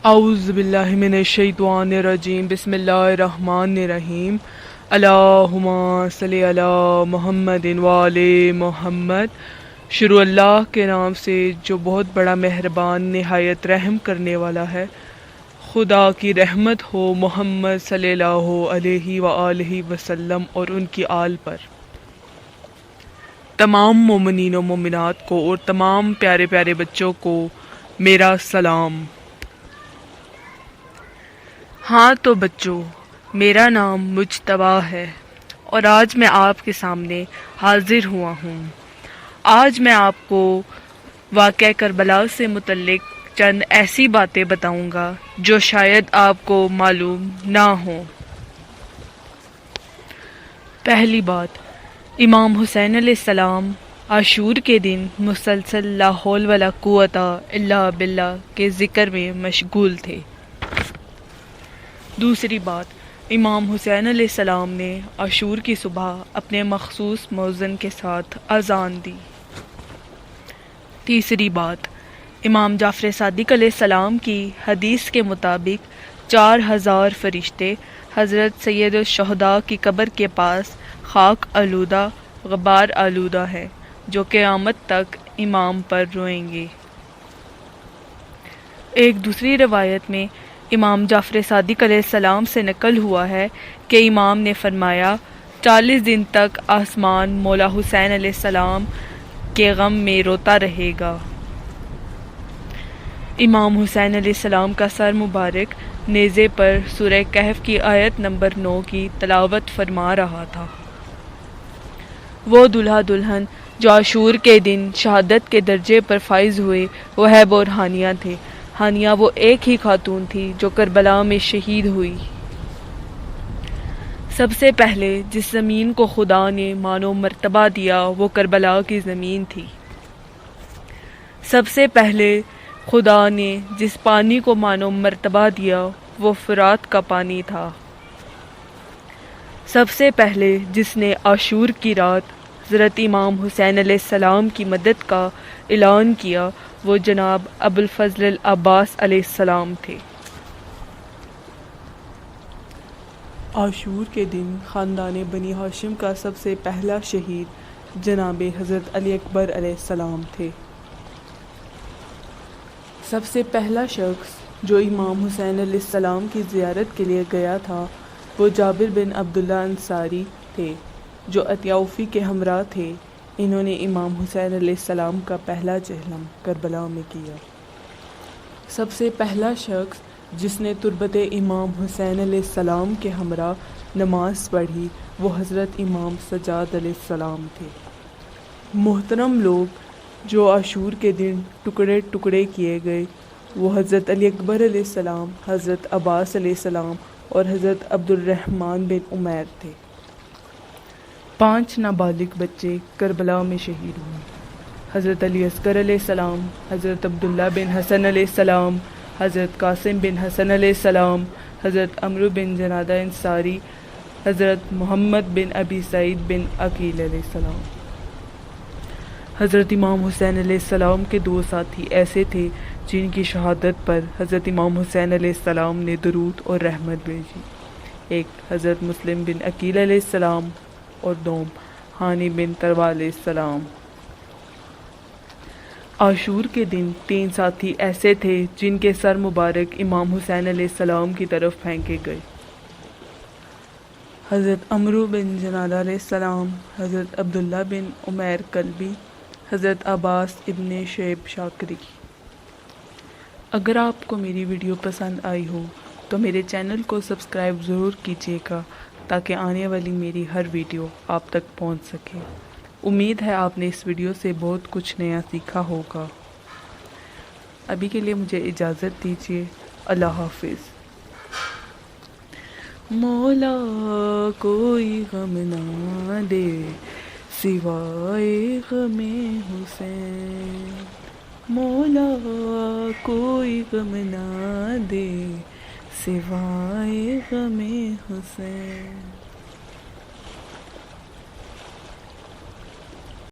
اعوذ باللہ من الشیطان الرجیم بسم اللہ الرحمن الرحیم اللہم صلی علی محمد وآل محمد۔ شروع اللہ کے نام سے جو بہت بڑا مہربان نہایت رحم کرنے والا ہے۔ خدا کی رحمت ہو محمد صلی اللہ علیہ وآلہ وسلم اور ان کی آل پر، تمام مومنین و مومنات کو اور تمام پیارے پیارے بچوں کو میرا سلام۔ ہاں تو بچوں، میرا نام مجتبیٰ ہے اور آج میں آپ کے سامنے حاضر ہوا ہوں۔ آج میں آپ کو واقعہ کربلا سے متعلق چند ایسی باتیں بتاؤں گا جو شاید آپ کو معلوم نہ ہوں۔ پہلی بات، امام حسین علیہ السلام عاشور کے دن مسلسل لا حول ولا قوت الا باللہ کے ذکر میں مشغول تھے۔ دوسری بات، امام حسین علیہ السلام نے عاشور کی صبح اپنے مخصوص مؤذن کے ساتھ اذان دی۔ تیسری بات، امام جعفر صادق علیہ السلام کی حدیث کے مطابق 4000 فرشتے حضرت سید الشہداء کی قبر کے پاس خاک آلودہ غبار آلودہ ہیں جو قیامت تک امام پر روئیں گے۔ ایک دوسری روایت میں امام جعفر صادق علیہ السلام سے نقل ہوا ہے کہ امام نے فرمایا، 40 دن تک آسمان مولا حسین علیہ السلام کے غم میں روتا رہے گا۔ امام حسین علیہ السلام کا سر مبارک نیزے پر سورہ کہف کی آیت نمبر 9 کی تلاوت فرما رہا تھا۔ وہ دلہا دلہن جو عاشور کے دن شہادت کے درجے پر فائز ہوئے وہ ہیب اور ہانیہ تھے۔ ہانیہ وہ ایک ہی خاتون تھی جو کربلا میں شہید ہوئی۔ سب سے پہلے جس زمین کو خدا نے مان و مرتبہ دیا وہ کربلا کی زمین تھی۔ سب سے پہلے خدا نے جس پانی کو مان و مرتبہ دیا وہ فرات کا پانی تھا۔ سب سے پہلے جس نے عاشور کی رات حضرت امام حسین علیہ السلام کی مدد کا اعلان کیا وہ جناب ابو الفضل العباس علیہ السلام تھے۔ عاشور کے دن خاندان بنی ہاشم کا سب سے پہلا شہید جناب حضرت علی اکبر علیہ السلام تھے۔ سب سے پہلا شخص جو امام حسین علیہ السلام کی زیارت کے لیے گیا تھا وہ جابر بن عبداللہ انصاری تھے جو عطیہ کے ہمراہ تھے۔ انہوں نے امام حسین علیہ السلام کا پہلا چہلم کربلا میں کیا۔ سب سے پہلا شخص جس نے تربت امام حسین علیہ السلام کے ہمراہ نماز پڑھی وہ حضرت امام سجاد علیہ السلام تھے۔ محترم لوگ، جو عاشور کے دن ٹکڑے ٹکڑے کیے گئے وہ حضرت علی اکبر علیہ السلام، حضرت عباس علیہ السلام اور حضرت عبد الرحمن بن عمیر تھے۔ 5 نابالغ بچے کربلا میں شہید ہوئے۔ حضرت علی اصغر علیہ السلام، حضرت عبداللہ بن حسن علیہ السلام، حضرت قاسم بن حسن علیہ السلام، حضرت عمرو بن جنادہ انصاری، حضرت محمد بن ابی سعید بن عقیل علیہ السلام۔ حضرت امام حسین علیہ السلام کے 2 ساتھی ایسے تھے جن کی شہادت پر حضرت امام حسین علیہ السلام نے درود اور رحمت بھیجی۔ ایک حضرت مسلم بن عقیل علیہ السلام اور دوم ہانی بن تروا علیہ السلام۔ عاشور کے دن 3 ساتھی ایسے تھے جن کے سر مبارک امام حسین علیہ السلام کی طرف پھینکے گئے۔ حضرت عمرو بن جنادہ علیہ السلام، حضرت عبداللہ بن عمیر کلبی، حضرت عباس ابن شیب شاکری۔ اگر آپ کو میری ویڈیو پسند آئی ہو تو میرے چینل کو سبسکرائب ضرور کیجیے گا تاکہ آنے والی میری ہر ویڈیو آپ تک پہنچ سکے۔ امید ہے آپ نے اس ویڈیو سے بہت کچھ نیا سیکھا ہوگا۔ ابھی کے لیے مجھے اجازت دیجیے۔ اللہ حافظ۔ مولا کوئی غم نہ دے سوائے غم حسین، مولا کوئی غم نہ دے سوائے غم حسین۔